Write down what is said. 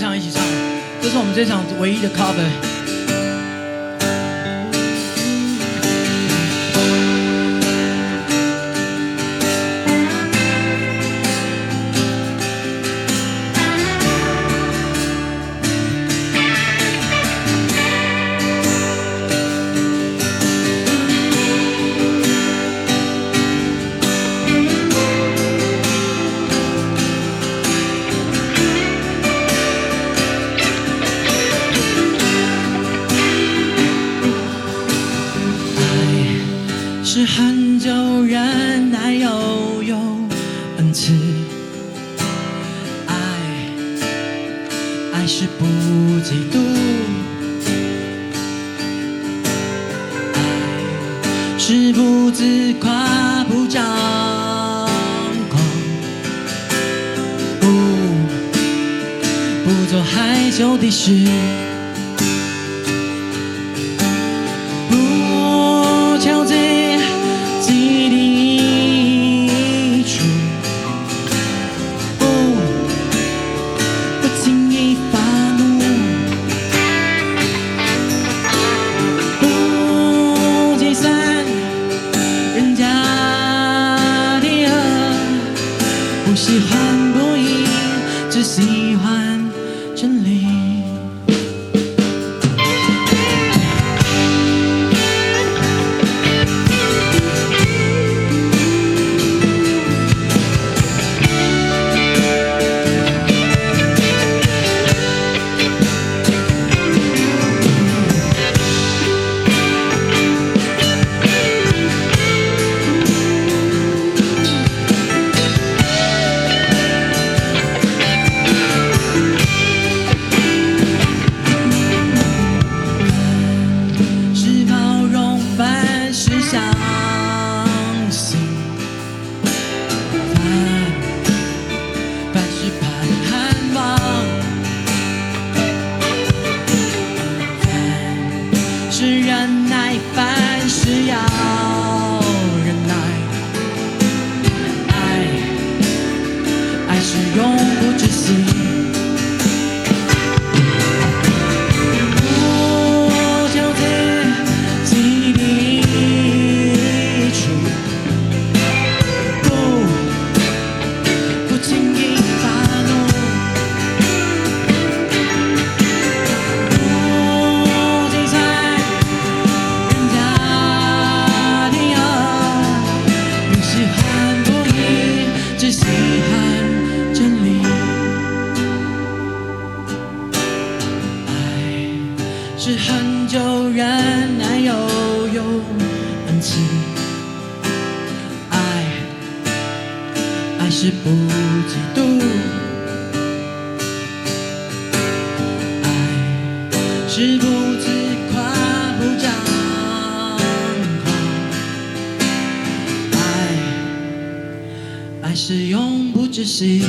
唱一起唱，这是我们这场唯一的 cover。是很久忍耐又有恩慈，爱是不嫉妒，爱是不自夸不张狂，不做害羞的事。求自己的处，不轻易发怒，不计算人家的恶，不喜欢不义，只喜欢真理。相信凡事盼望，凡事忍耐，凡事要忍耐。爱是永不止息。是很久忍耐又有恩慈，爱是不嫉妒，爱是不自夸不张狂，爱是永不止息。